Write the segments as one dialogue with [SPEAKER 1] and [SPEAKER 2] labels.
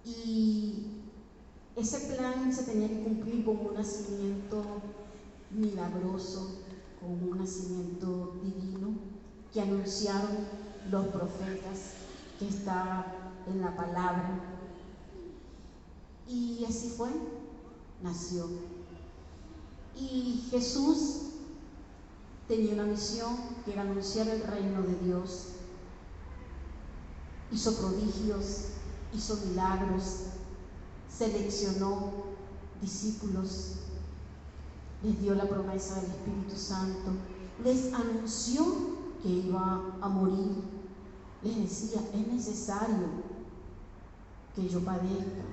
[SPEAKER 1] Y ese plan se tenía que cumplir con un nacimiento milagroso, con un nacimiento divino que anunciaron los profetas, que está en la palabra. Y así fue, nació. Y Jesús tenía una misión que era anunciar el reino de Dios. Hizo prodigios, hizo milagros, seleccionó discípulos, les dio la promesa del Espíritu Santo, les anunció que iba a morir, les decía, es necesario que yo padezca.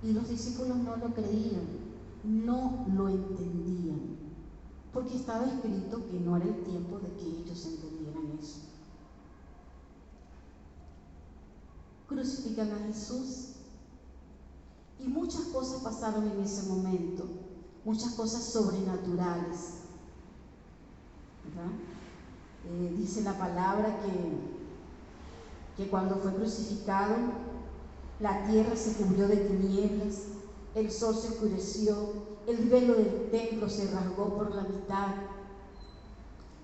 [SPEAKER 1] Y los discípulos no lo creían, no lo entendían, porque estaba escrito que no era el tiempo de que ellos entendieran eso. Crucifican a Jesús y muchas cosas pasaron en ese momento, muchas cosas sobrenaturales, ¿verdad? Dice la palabra que cuando fue crucificado, la tierra se cubrió de tinieblas, el sol se oscureció, el velo del templo se rasgó por la mitad,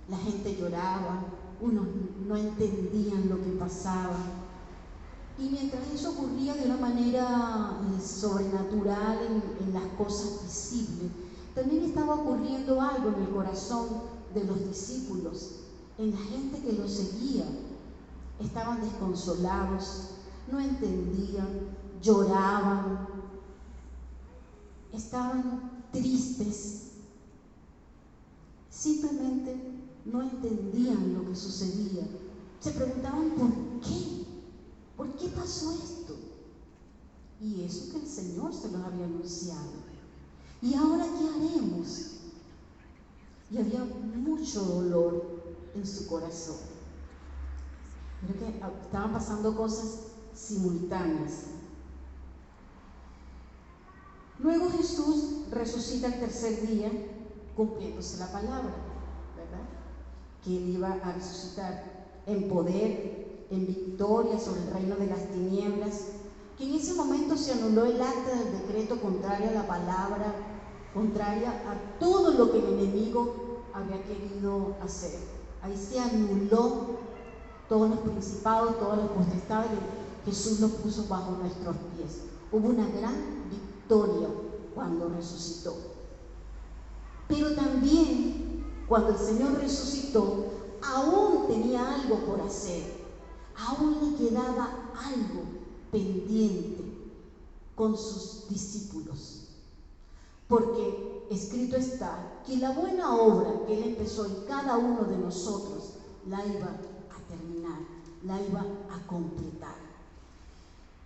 [SPEAKER 1] la gente lloraba, unos no entendían lo que pasaba. Y mientras eso ocurría de una manera sobrenatural en las cosas visibles, también estaba ocurriendo algo en el corazón de los discípulos, en la gente que los seguía. Estaban desconsolados, no entendían, lloraban, estaban tristes, simplemente no entendían lo que sucedía. Se preguntaban ¿por qué? ¿Por qué pasó esto? Y eso que el Señor se los había anunciado. ¿Y ahora qué haremos? Y había mucho dolor en su corazón. Pero que estaban pasando cosas simultáneas. Luego Jesús resucita el tercer día, cumpliéndose la palabra, ¿verdad? Que Él iba a resucitar en poder, en victoria sobre el reino de las tinieblas, que en ese momento se anuló el acta del decreto contrario a la palabra, contraria a todo lo que el enemigo había querido hacer. Ahí se anuló todos los principados, todas las potestades, Jesús los puso bajo nuestros pies. Hubo una gran victoria cuando resucitó. Pero también, cuando el Señor resucitó, aún tenía algo por hacer. Aún le quedaba algo pendiente con sus discípulos, porque escrito está que la buena obra que Él empezó en cada uno de nosotros la iba a terminar, la iba a completar.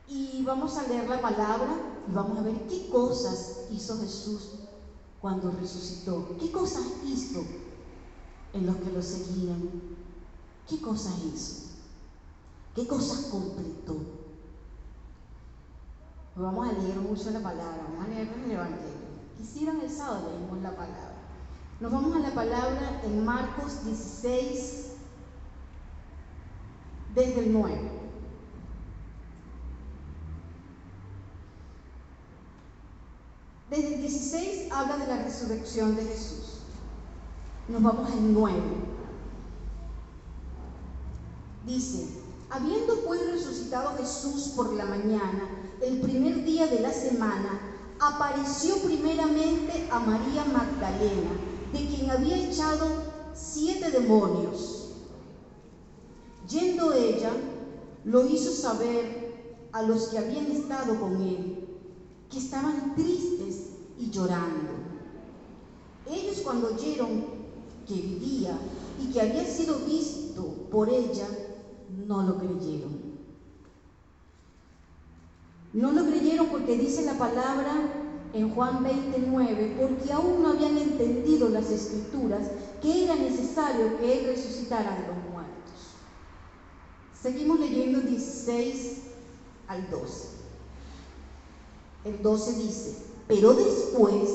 [SPEAKER 1] Y vamos a leer la palabra y vamos a ver qué cosas hizo Jesús cuando resucitó, qué cosas hizo en los que lo seguían, qué cosas hizo. ¿Qué cosas completó? Vamos a leer mucho la palabra, vamos a leer el Evangelio. Quisieran el sábado leemos la palabra. Nos vamos a la palabra en Marcos 16, desde el 9. Desde el 16 habla de la resurrección de Jesús. Nos vamos al 9. Dice: habiendo pues resucitado Jesús por la mañana, el primer día de la semana, apareció primeramente a María Magdalena, de quien había echado 7 demonios. Yendo ella, lo hizo saber a los que habían estado con él, que estaban tristes y llorando. Ellos, cuando oyeron que vivía y que había sido visto por ella, no lo creyeron. No lo creyeron porque dice la palabra en Juan 29, porque aún no habían entendido las Escrituras, que era necesario que Él resucitara de los muertos. Seguimos leyendo 16 al 12. El 12 dice: pero después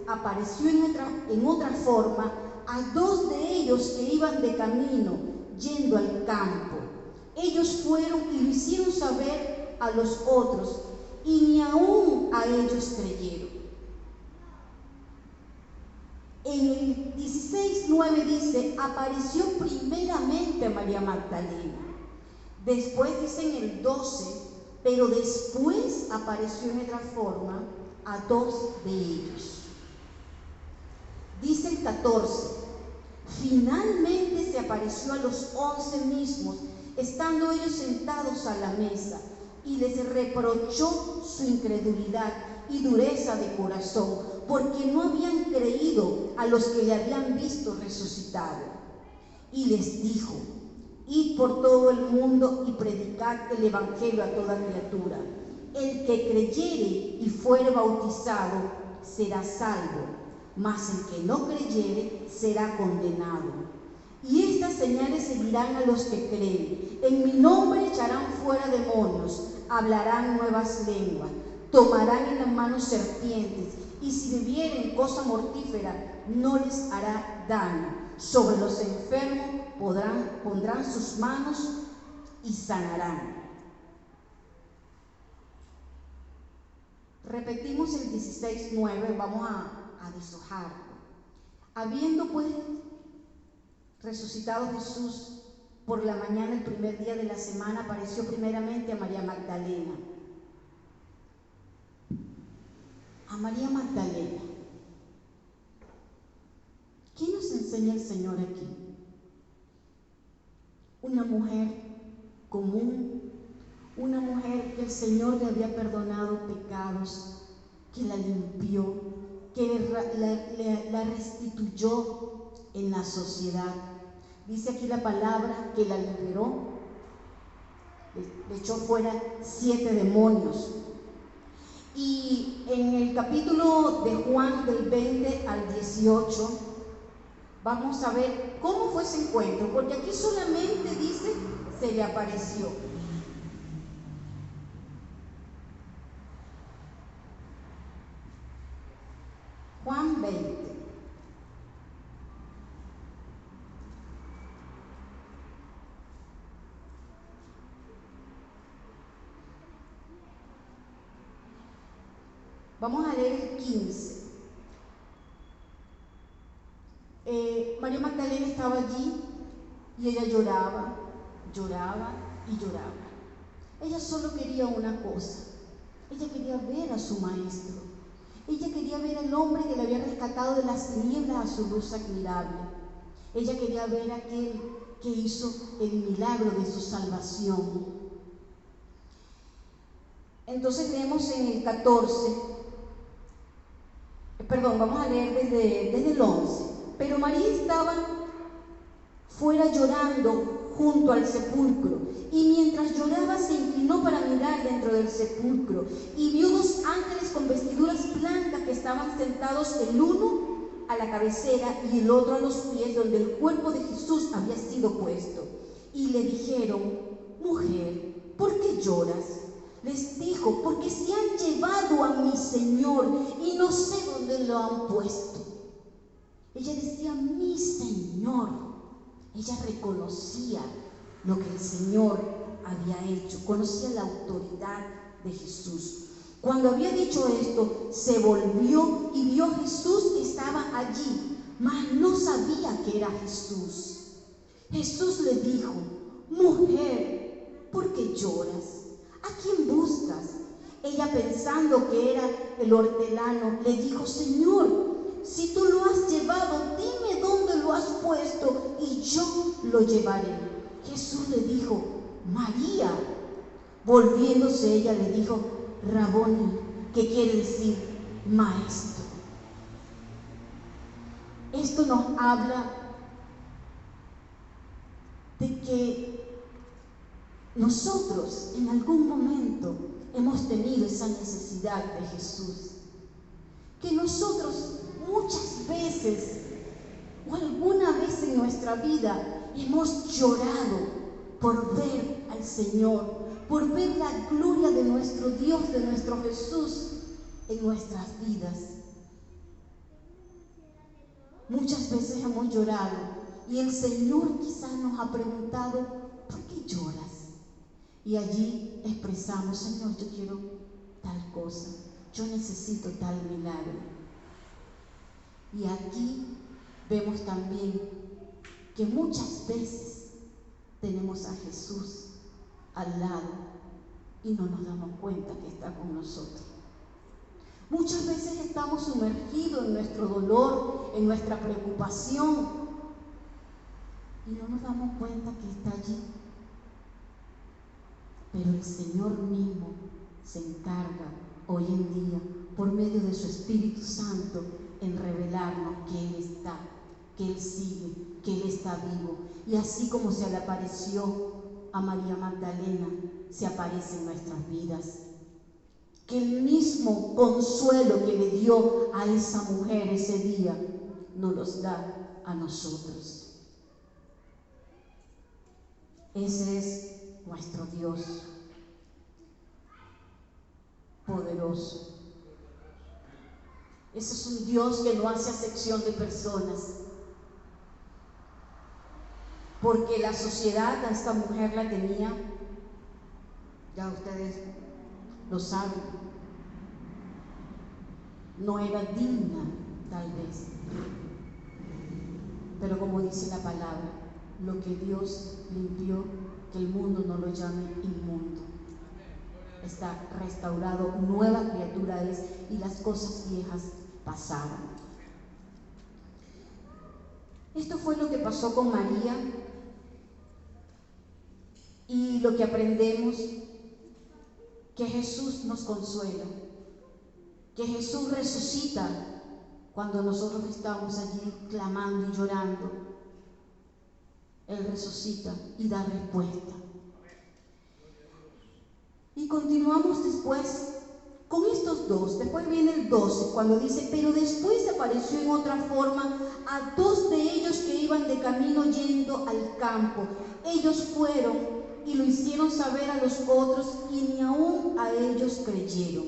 [SPEAKER 1] apareció en otra forma a 2 de ellos que iban de camino, yendo al campo. Ellos fueron y lo hicieron saber a los otros, y ni aún a ellos creyeron. En el 16:9 dice, apareció primeramente a María Magdalena. Después dice en el 12, pero después apareció en otra forma a 2 de ellos. Dice el 14, finalmente se apareció a los 11 mismos, estando ellos sentados a la mesa, y les reprochó su incredulidad y dureza de corazón, porque no habían creído a los que le habían visto resucitado. Y les dijo, id por todo el mundo y predicad el evangelio a toda criatura. El que creyere y fuere bautizado será salvo, mas el que no creyere será condenado. Y estas señales seguirán a los que creen. En mi nombre echarán fuera demonios, hablarán nuevas lenguas, tomarán en las manos serpientes, y si bebieren cosa mortífera no les hará daño. Sobre los enfermos pondrán sus manos y sanarán. Repetimos el 16:9, vamos a deshojarlo. Habiendo pues resucitado Jesús por la mañana, el primer día de la semana, apareció primeramente a María Magdalena. A María Magdalena. ¿Qué nos enseña el Señor aquí? Una mujer común, una mujer que el Señor le había perdonado pecados, que la limpió, que la restituyó en la sociedad. Dice aquí la palabra que la liberó, le echó fuera 7 demonios. Y en el capítulo de Juan del 20 al 18 vamos a ver cómo fue ese encuentro, porque aquí solamente dice se le apareció. Juan 20. Vamos a leer el 15. María Magdalena estaba allí y ella lloraba, lloraba y lloraba. Ella solo quería una cosa. Ella quería ver a su maestro. Ella quería ver al hombre que le había rescatado de las tinieblas a su luz admirable. Ella quería ver a aquel que hizo el milagro de su salvación. Entonces leemos en el 14, vamos a leer desde el 11. Pero María estaba fuera llorando junto al sepulcro, y mientras lloraba se inclinó para mirar dentro del sepulcro, y vio 2 ángeles con vestiduras blancas que estaban sentados, el uno a la cabecera y el otro a los pies, donde el cuerpo de Jesús había sido puesto. Y le dijeron, mujer, ¿por qué lloras? Les dijo, porque se han llevado a mi Señor y no sé dónde lo han puesto. Ella decía, mi Señor. Ella reconocía lo que el Señor había hecho, conocía la autoridad de Jesús. Cuando había dicho esto, se volvió y vio a Jesús que estaba allí, mas no sabía que era Jesús. Jesús le dijo, mujer, ¿por qué lloras? ¿A quién buscas? Ella, pensando que era el hortelano, le dijo, Señor, si tú lo has llevado, dime dónde lo has puesto y yo lo llevaré. Jesús le dijo, María. Volviéndose ella le dijo, Raboni, que quiere decir maestro. Esto nos habla de que nosotros en algún momento hemos tenido esa necesidad de Jesús. Que nosotros muchas veces o alguna vez en nuestra vida hemos llorado por ver al Señor, por ver la gloria de nuestro Dios, de nuestro Jesús en nuestras vidas. Muchas veces hemos llorado y el Señor quizás nos ha preguntado, ¿por qué lloras? Y allí expresamos, Señor, yo quiero tal cosa, yo necesito tal milagro. Y aquí vemos también que muchas veces tenemos a Jesús al lado y no nos damos cuenta que está con nosotros. Muchas veces estamos sumergidos en nuestro dolor, en nuestra preocupación, y no nos damos cuenta que está allí. Pero el Señor mismo se encarga hoy en día, por medio de su Espíritu Santo, en revelarnos que Él está, que Él sigue, que Él está vivo. Y así como se le apareció a María Magdalena, se aparece en nuestras vidas. Que el mismo consuelo que le dio a esa mujer ese día nos los da a nosotros. Ese es nuestro Dios poderoso. Ese es un Dios que no hace acepción de personas. Porque la sociedad a esta mujer la tenía, ya ustedes lo saben, no era digna tal vez. Pero como dice la palabra, lo que Dios limpió, que el mundo no lo llame inmundo. Está restaurado, nueva criatura es, y las cosas viejas pasaron. Esto fue lo que pasó con María, y lo que aprendemos, que Jesús nos consuela, que Jesús resucita cuando nosotros estamos allí clamando y llorando. Él resucita y da respuesta. Y continuamos después con estos dos. Después viene el 12, cuando dice: pero después apareció en otra forma a dos de ellos que iban de camino yendo al campo. Ellos fueron y lo hicieron saber a los otros, y ni aún a ellos creyeron.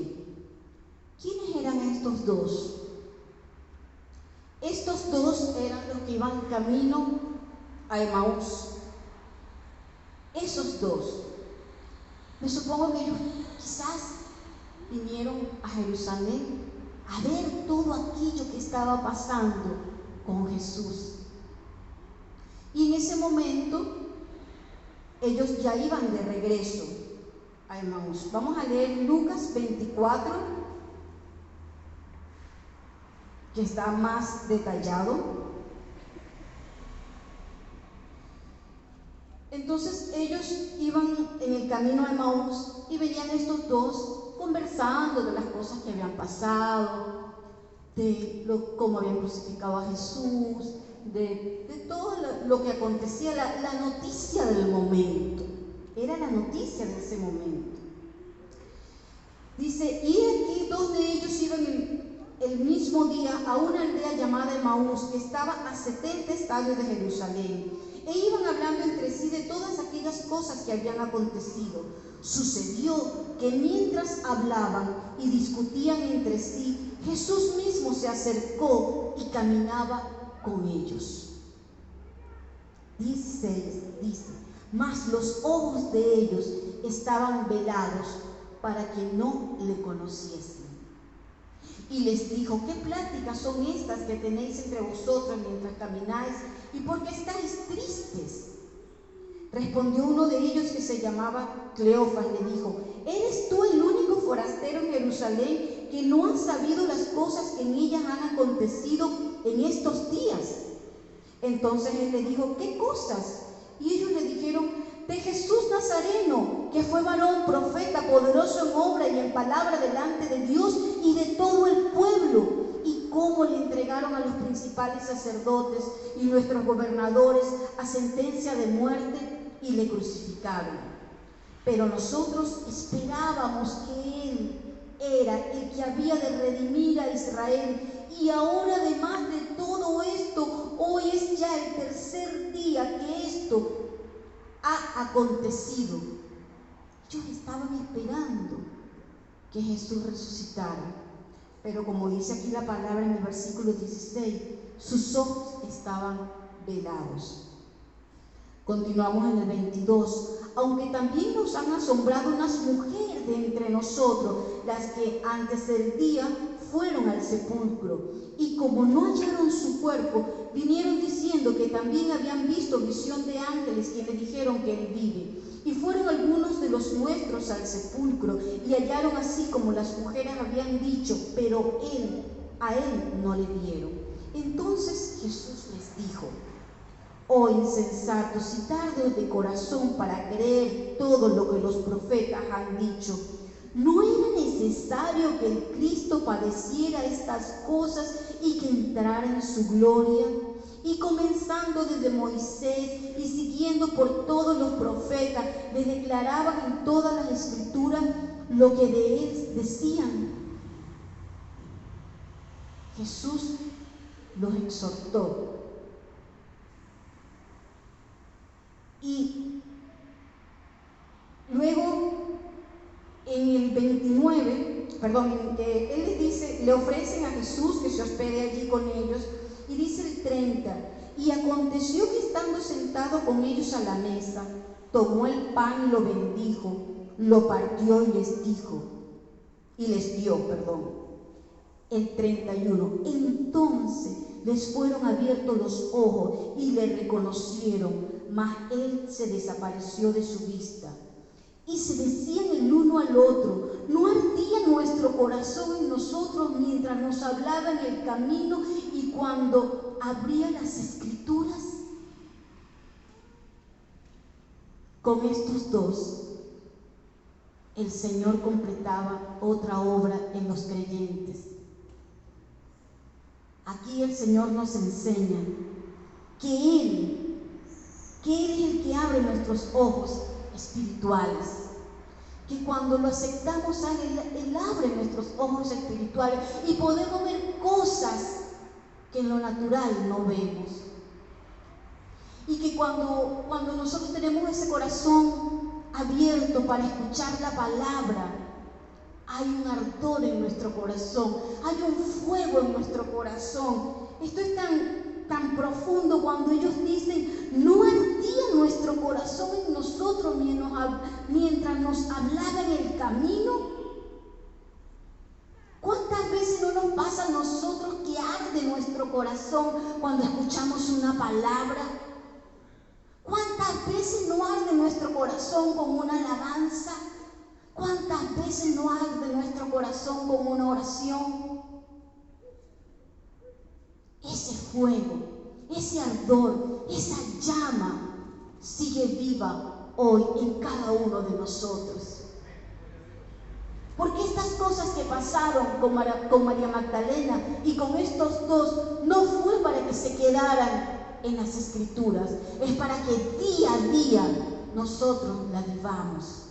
[SPEAKER 1] ¿Quiénes eran estos dos? Estos dos eran los que iban camino a Emaús. Esos dos, me supongo que ellos quizás vinieron a Jerusalén a ver todo aquello que estaba pasando con Jesús. Y en ese momento ellos ya iban de regreso a Emaús. Vamos a leer Lucas 24, que está más detallado. Entonces ellos iban en el camino a Emaús y venían estos dos conversando de las cosas que habían pasado, de cómo habían crucificado a Jesús, de todo lo que acontecía, la noticia del momento. Era la noticia de ese momento. Dice: y aquí dos de ellos iban el mismo día a una aldea llamada Emaús, que estaba a 70 estadios de Jerusalén, e iban hablando entre sí de todas aquellas cosas que habían acontecido. Sucedió que mientras hablaban y discutían entre sí, Jesús mismo se acercó y caminaba con ellos. Dice, mas los ojos de ellos estaban velados para que no le conociesen. Y les dijo: ¿qué pláticas son estas que tenéis entre vosotros mientras camináis? ¿Y por qué estáis tristes? Respondió uno de ellos, que se llamaba Cleofas, le dijo: ¿eres tú el único forastero en Jerusalén que no ha sabido las cosas que en ellas han acontecido en estos días? Entonces él le dijo: ¿qué cosas? Y ellos le dijeron: de Jesús Nazareno, que fue varón, profeta, poderoso en obra y en palabra delante de Dios y de todo el pueblo, y cómo le entregaron a los principales sacerdotes y nuestros gobernadores a sentencia de muerte y le crucificaron. Pero nosotros esperábamos que Él era el que había de redimir a Israel, y ahora, además de todo esto, hoy es ya el tercer día que esto ha acontecido. Ellos estaban esperando que Jesús resucitara, pero como dice aquí la palabra en el versículo 16, sus ojos estaban velados. Continuamos en el 22. Aunque también nos han asombrado unas mujeres mujeres de entre nosotros, las que antes del día fueron al sepulcro, y como no hallaron su cuerpo, vinieron diciendo que también habían visto visión de ángeles quienes dijeron que él vive. Y fueron algunos de los nuestros al sepulcro y hallaron así como las mujeres habían dicho, pero a él no le vieron. Entonces Jesús les dijo: oh insensatos y tardos de corazón para creer todo lo que los profetas han dicho. ¿No era necesario que el Cristo padeciera estas cosas y que entrara en su gloria? Y comenzando desde Moisés y siguiendo por todos los profetas, les declaraban en todas las escrituras lo que de él decían. Jesús los exhortó. Y luego en el 29, él les dice, le ofrecen a Jesús que se hospede allí con ellos, y dice el 30, y aconteció que estando sentado con ellos a la mesa, tomó el pan y lo bendijo, lo partió y les dio. El 31, entonces les fueron abiertos los ojos y le reconocieron, mas él se desapareció de su vista. Y se decían el uno al otro: ¿no ardía nuestro corazón en nosotros mientras nos hablaba en el camino y cuando abría las escrituras? Con estos dos, el Señor completaba otra obra en los creyentes. Aquí el Señor nos enseña que Él es el que abre nuestros ojos espirituales, que cuando lo aceptamos Él abre nuestros ojos espirituales y podemos ver cosas que en lo natural no vemos. Y que cuando nosotros tenemos ese corazón abierto para escuchar la palabra, hay un ardor en nuestro corazón, hay un fuego en nuestro corazón. Esto es tan profundo cuando ellos dicen: no ardía nuestro corazón en nosotros mientras nos hablaba en el camino. ¿Cuántas veces no nos pasa a nosotros que arde nuestro corazón cuando escuchamos una palabra? ¿Cuántas veces no arde nuestro corazón con una alabanza? ¿Cuántas veces no arde nuestro corazón con una oración? Ese fuego, ese ardor, esa llama sigue viva hoy en cada uno de nosotros. Porque estas cosas que pasaron con María Magdalena y con estos dos no fue para que se quedaran en las escrituras, es para que día a día nosotros la vivamos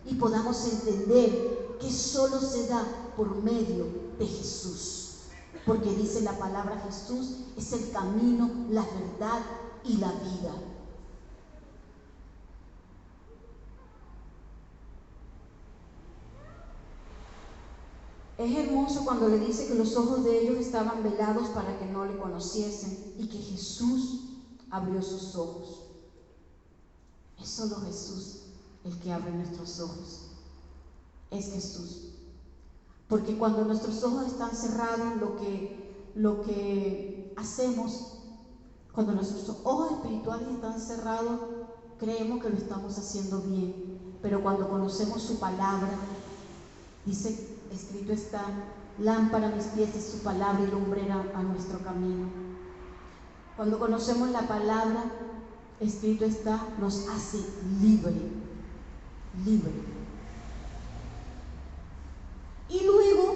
[SPEAKER 1] y podamos entender que solo se da por medio de Jesús, porque dice la palabra: Jesús es el camino, la verdad y la vida. Es hermoso cuando le dice que los ojos de ellos estaban velados para que no le conociesen y que Jesús abrió sus ojos. Es solo Jesús el que abre nuestros ojos. Es Jesús. Porque cuando nuestros ojos están cerrados, lo que hacemos, cuando nuestros ojos espirituales están cerrados, creemos que lo estamos haciendo bien. Pero cuando conocemos su palabra, dice, escrito está: lámpara a mis pies es su palabra y lumbrera a nuestro camino. Cuando conocemos la palabra, escrito está, nos hace libre. Y luego,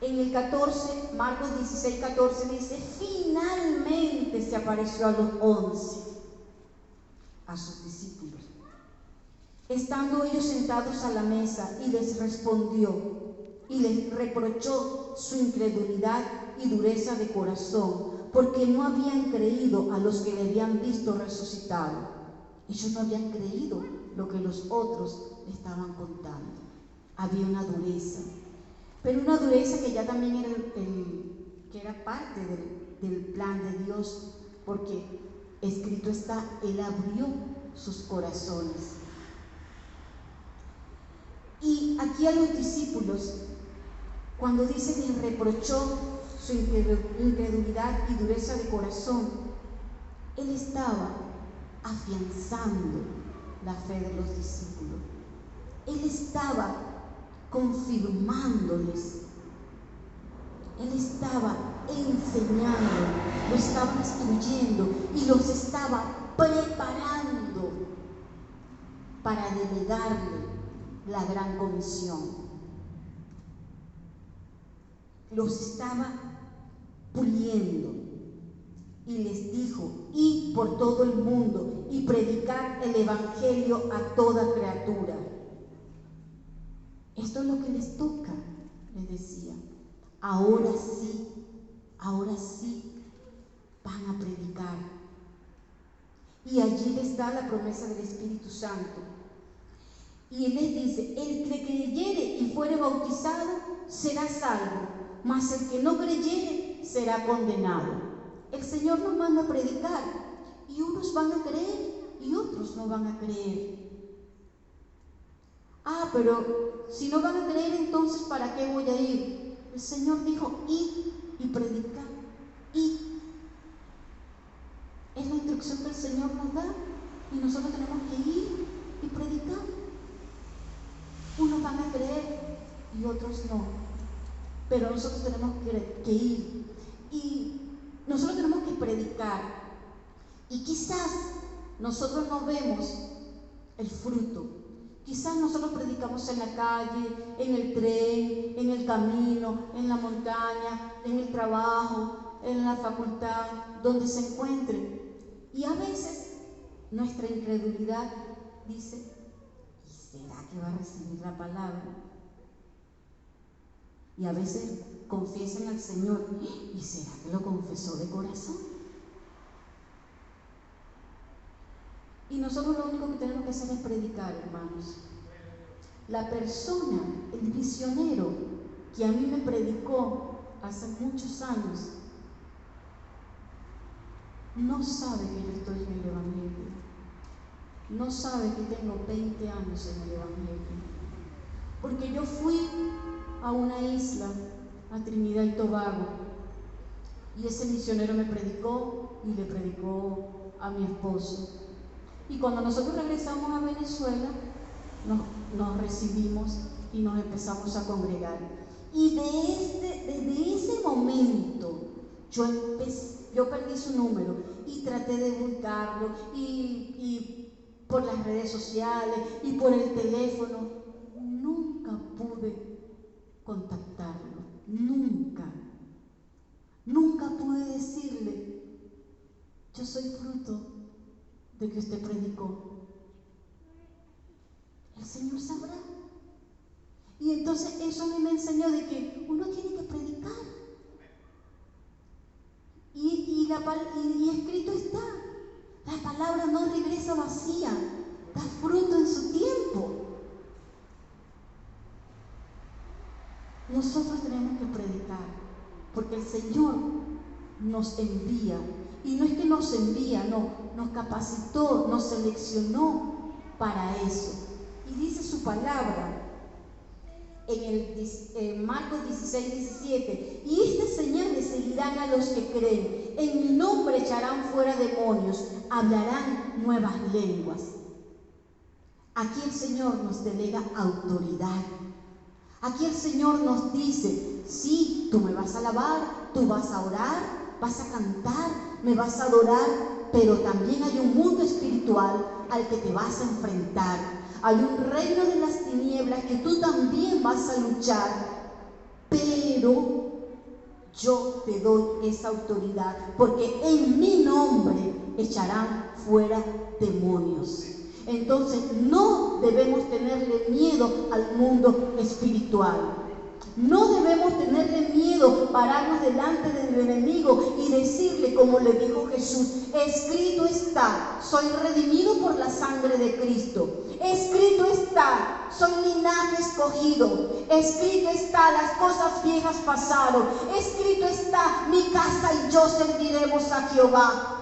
[SPEAKER 1] en el 14, Marcos 16, 14 dice: finalmente se apareció a los 11, a sus discípulos, estando ellos sentados a la mesa, y les respondió y les reprochó su incredulidad y dureza de corazón, porque no habían creído a los que le habían visto resucitado. Ellos no habían creído lo que los otros le estaban contando. Había una dureza, pero una dureza que ya también era parte del plan de Dios, porque escrito está, Él abrió sus corazones. aquí a los discípulos, cuando dice que reprochó su incredulidad y dureza de corazón, él estaba afianzando la fe de los discípulos. Él estaba confirmándoles. Él estaba enseñando, lo estaba instruyendo y los estaba preparando para delegarle la gran comisión. Los estaba puliendo y les dijo: id por todo el mundo y predicad el evangelio a toda criatura. Esto es lo que les toca, les decía. Ahora sí van a predicar. Y allí les da la promesa del Espíritu Santo. Y él les dice: el que creyere y fuere bautizado será salvo, mas el que no creyere será condenado. El Señor nos manda a predicar, y unos van a creer y otros no van a creer. Pero si no van a creer, entonces ¿para qué voy a ir? El Señor dijo: id y predicad. Id. Es la instrucción que el Señor nos da, y nosotros tenemos que ir y predicar. Unos van a creer y otros no, pero nosotros tenemos que ir y nosotros tenemos que predicar. Y quizás nosotros no vemos el fruto. Quizás nosotros predicamos en la calle, en el tren, en el camino, en la montaña, en el trabajo, en la facultad, donde se encuentre. Y a veces nuestra incredulidad dice: ¿y será que va a recibir la palabra? Y a veces confiesan al Señor: ¿y será que lo confesó de corazón? Y nosotros lo único que tenemos que hacer es predicar, hermanos. La persona, el misionero que a mí me predicó hace muchos años, no sabe que yo estoy en el Evangelio. No sabe que tengo 20 años en el Evangelio. Porque yo fui a una isla, a Trinidad y Tobago, y ese misionero me predicó y le predicó a mi esposo. Y cuando nosotros regresamos a Venezuela, nos recibimos y nos empezamos a congregar. Y desde ese momento yo perdí su número y traté de buscarlo y por las redes sociales y por el teléfono. Nunca pude contactarlo, nunca pude decirle: yo soy fruto de que usted predicó. El Señor sabrá. Y entonces eso a mí me enseñó de que uno tiene que predicar. Y escrito está: la palabra no regresa vacía, da fruto en su tiempo. Nosotros tenemos que predicar, porque el Señor nos envía. Y no es que nos envía, no, nos capacitó, nos seleccionó para eso. Y dice su palabra en Marcos 16, 17: y estas señales seguirán a los que creen. En mi nombre echarán fuera demonios, hablarán nuevas lenguas. Aquí el Señor nos delega autoridad. Aquí el Señor nos dice: sí, tú me vas a alabar, tú vas a orar, vas a cantar, me vas a adorar, pero también hay un mundo espiritual al que te vas a enfrentar. Hay un reino de las tinieblas que tú también vas a luchar, pero yo te doy esa autoridad, porque en mi nombre echarán fuera demonios. Entonces no debemos tenerle miedo al mundo espiritual. No debemos tenerle miedo, pararnos delante del enemigo y decirle, como le dijo Jesús: escrito está, soy redimido por la sangre de Cristo. Escrito está, soy linaje escogido. Escrito está, las cosas viejas pasaron. Escrito está, mi casa y yo serviremos a Jehová.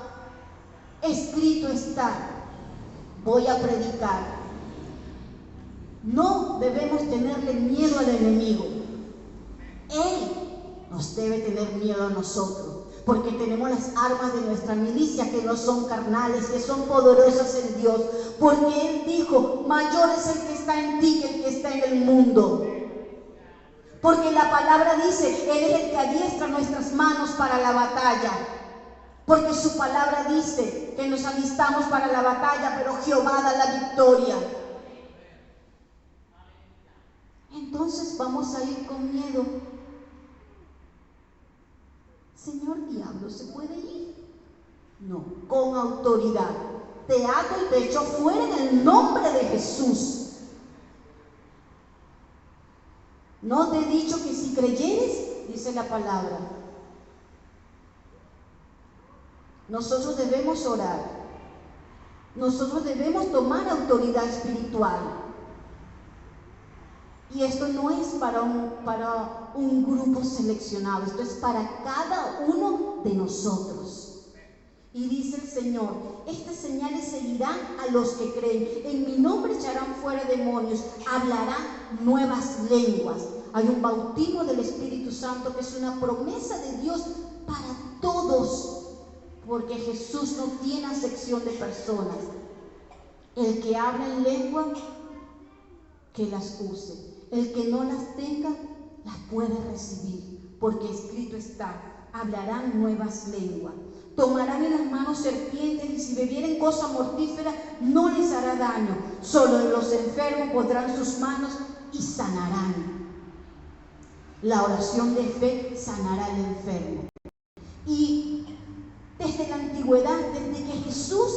[SPEAKER 1] Escrito está, voy a predicar. No debemos tenerle miedo al enemigo. Él nos debe tener miedo a nosotros, porque tenemos las armas de nuestra milicia que no son carnales, que son poderosas en Dios, porque Él dijo, mayor es el que está en ti que el que está en el mundo. Porque la palabra dice, Él es el que adiestra nuestras manos para la batalla. Porque su palabra dice que nos alistamos para la batalla, pero Jehová da la victoria. Entonces vamos a ir con miedo. Señor diablo, ¿se puede ir? No, con autoridad. Te ato y te echo fuera en el nombre de Jesús. ¿No te he dicho que si creyeres? Dice la palabra. Nosotros debemos orar. Nosotros debemos tomar autoridad espiritual. Y esto no es para un grupo seleccionado, esto es para cada uno de nosotros. Y dice el Señor, estas señales seguirán a los que creen. En mi nombre echarán fuera demonios, hablarán nuevas lenguas. Hay un bautismo del Espíritu Santo que es una promesa de Dios para todos, porque Jesús no tiene acepción de personas. El que habla en lengua, que las use. El que no las tenga, las puede recibir, porque escrito está, hablarán nuevas lenguas. Tomarán en las manos serpientes y si bebieren cosa mortífera no les hará daño. Solo los enfermos pondrán sus manos y sanarán. La oración de fe sanará al enfermo. Y desde la antigüedad, desde que Jesús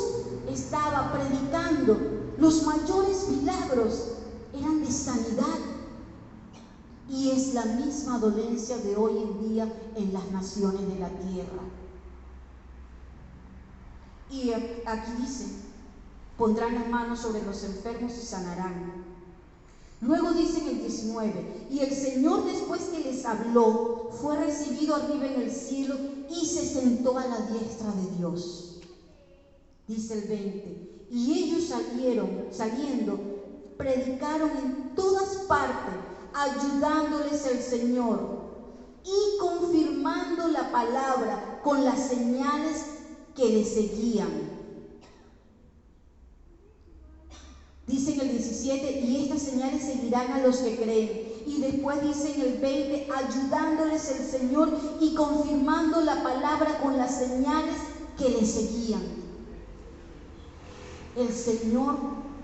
[SPEAKER 1] estaba predicando, los mayores milagros eran de sanidad. Y es la misma dolencia de hoy en día en las naciones de la tierra. Y aquí dice, pondrán las manos sobre los enfermos y sanarán. Luego dice en el 19, y el Señor después que les habló, fue recibido arriba en el cielo y se sentó a la diestra de Dios. Dice el 20, y ellos saliendo, predicaron en todas partes, ayudándoles el Señor y confirmando la palabra con las señales que le seguían. Dice en el 17, y estas señales seguirán a los que creen. Y después dice en el 20, ayudándoles el Señor y confirmando la palabra con las señales que le seguían. El Señor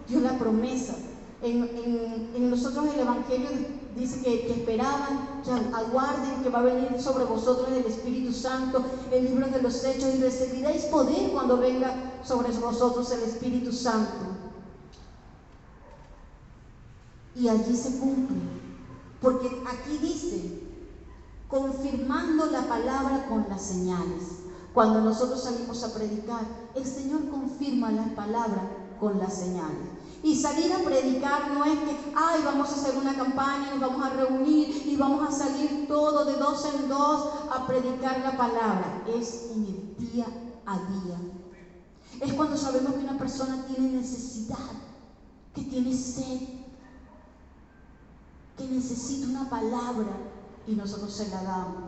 [SPEAKER 1] dio la promesa. En nosotros el Evangelio dice que esperaban, que aguarden que va a venir sobre vosotros el Espíritu Santo, el libro de los Hechos, y recibiréis poder cuando venga sobre vosotros el Espíritu Santo. Y allí se cumple, porque aquí dice, confirmando la palabra con las señales. Cuando nosotros salimos a predicar, el Señor confirma la palabra con las señales. Y salir a predicar no es que, vamos a hacer una campaña, nos vamos a reunir y vamos a salir todos de 2 en 2 a predicar la palabra. Es en el día a día. Es cuando sabemos que una persona tiene necesidad, que tiene sed, que necesita una palabra y nosotros se la damos.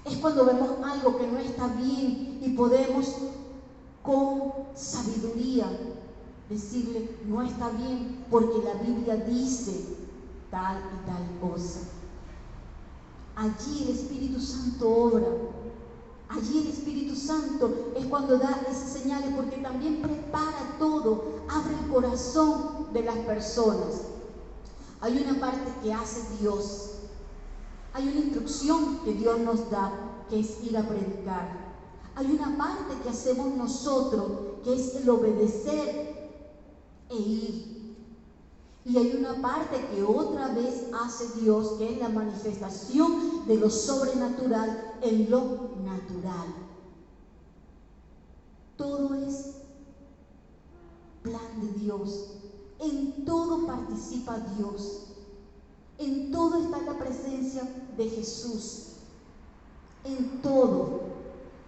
[SPEAKER 1] Es cuando vemos algo que no está bien y podemos con sabiduría decirle, no está bien porque la Biblia dice tal y tal cosa. Allí el Espíritu Santo obra. Allí el Espíritu Santo es cuando da esas señales, porque también prepara todo, abre el corazón de las personas. Hay una parte que hace Dios, hay una instrucción que Dios nos da, que es ir a predicar. Hay una parte que hacemos nosotros, que es el obedecer e ir. Y hay una parte que otra vez hace Dios, que es la manifestación de lo sobrenatural en lo natural. Todo es plan de Dios. En todo participa Dios. En todo está la presencia de Jesús. En todo,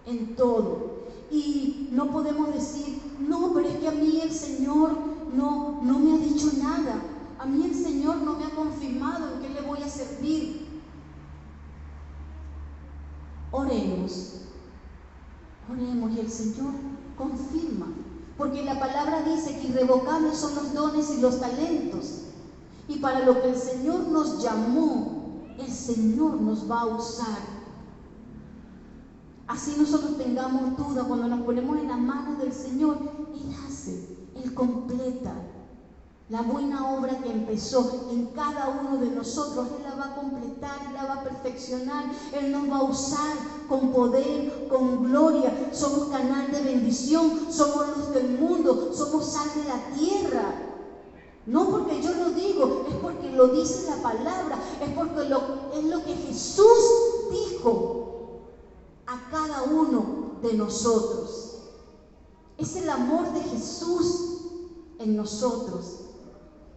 [SPEAKER 1] en todo. Y no podemos decir, no, pero es que a mí el Señor no me ha dicho nada. Señor no me ha confirmado en qué le voy a servir. Oremos y el Señor confirma, porque la palabra dice que irrevocables son los dones y los talentos, y para lo que el Señor nos llamó, el Señor nos va a usar. Así nosotros tengamos duda, cuando nos ponemos en las manos del Señor, Él hace, Él completa la buena obra que empezó en cada uno de nosotros. Él la va a completar, Él la va a perfeccionar, Él nos va a usar con poder, con gloria. Somos canal de bendición, somos luz del mundo, somos sal de la tierra. No porque yo lo digo, es porque lo dice la palabra, es porque es lo que Jesús dijo a cada uno de nosotros. Es el amor de Jesús en nosotros.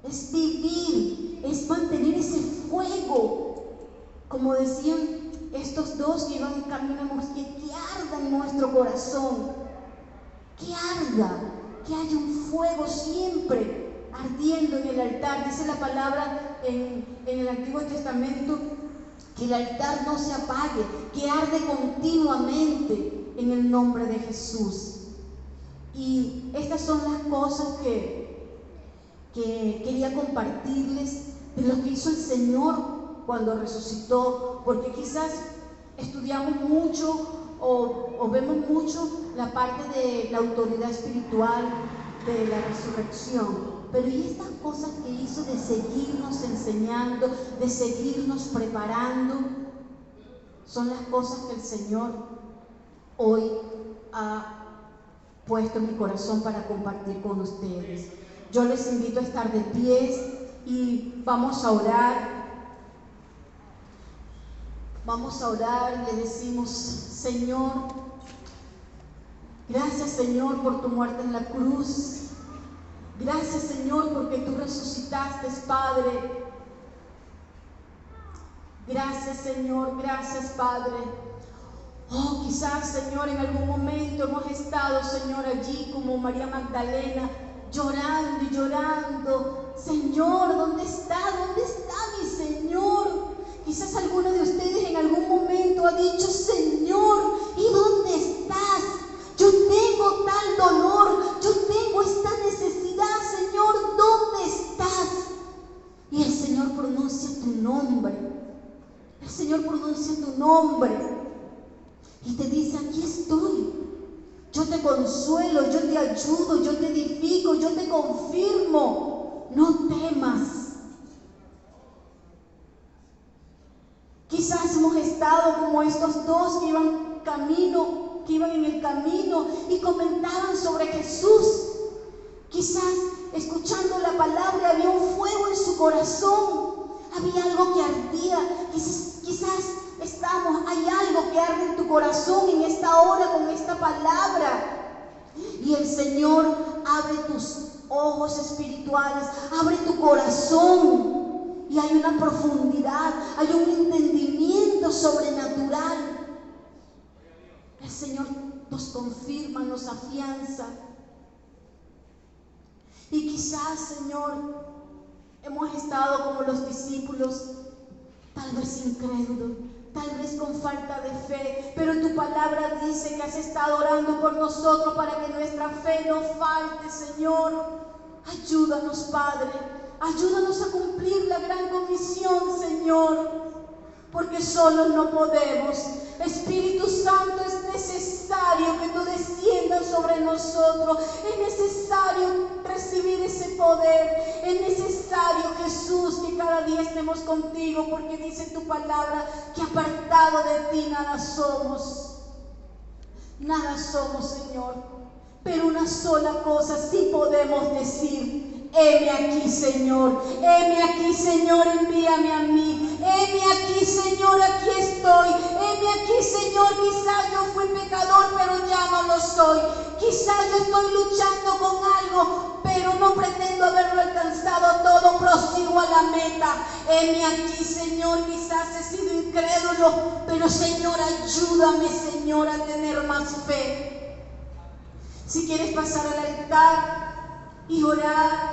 [SPEAKER 1] Es vivir, es mantener ese fuego. Como decían estos dos que iban en camino, que arda en nuestro corazón, que arda, que haya un fuego siempre ardiendo en el altar. Dice la palabra en el Antiguo Testamento que el altar no se apague, que arde continuamente en el nombre de Jesús. Y estas son las cosas que quería compartirles de lo que hizo el Señor cuando resucitó, porque quizás estudiamos mucho o vemos mucho la parte de la autoridad espiritual de la resurrección, pero ¿y estas cosas que hizo de seguirnos enseñando, de seguirnos preparando? Son las cosas que el Señor hoy ha puesto en mi corazón para compartir con ustedes. Yo les invito a estar de pies y vamos a orar. Vamos a orar y le decimos: Señor, gracias, Señor, por tu muerte en la cruz. Gracias, Señor, porque tú resucitaste, Padre. Gracias, Señor, gracias, Padre. Oh, quizás, Señor, en algún momento hemos estado, Señor, allí como María Magdalena, llorando y llorando. Señor, ¿dónde está? ¿Dónde está mi Señor? Quizás alguno de ustedes en algún momento ha dicho: Señor, ¿y dónde estás? Yo tengo tal dolor, yo tengo esta necesidad, Señor, ¿dónde estás? Y el Señor pronuncia tu nombre. El Señor pronuncia tu nombre y te dice: aquí estoy. Yo te consuelo, yo te ayudo, yo te edifico, yo te confirmo. No temas. Quizás hemos estado como estos dos que iban en el camino y comentaban sobre Jesús. Quizás escuchando la palabra había un fuego en su corazón, había algo que ardía. Quizás hay algo que arde en tu corazón en esta hora con esta palabra. Y el Señor abre tus ojos espirituales, abre tu corazón, y hay una profundidad, hay un entendimiento sobrenatural. El Señor nos confirma, nos afianza. Y quizás, Señor, hemos estado como los discípulos, tal vez incrédulos, tal vez con falta de fe, pero tu palabra dice que has estado orando por nosotros para que nuestra fe no falte, Señor. Ayúdanos, Padre, ayúdanos a cumplir la gran comisión, Señor, porque solos no podemos. Espíritu Santo, es necesario que tú desciendas sobre nosotros, es necesario recibir ese poder, es necesario, Jesús, que cada día estemos contigo, porque dice tu palabra que apartado de ti nada somos, Señor, pero una sola cosa sí podemos decir: heme aquí, Señor, envíame a mí, heme aquí, Señor, aquí estoy, heme aquí, Señor. Quizás yo fui pecador, pero ya no lo soy. Quizás yo estoy luchando con algo, pero no pretendo haberlo alcanzado todo, prosigo a la meta. Heme aquí, Señor. Quizás he sido incrédulo, pero Señor, ayúdame, Señor, a tener más fe. Si quieres pasar al altar y orar,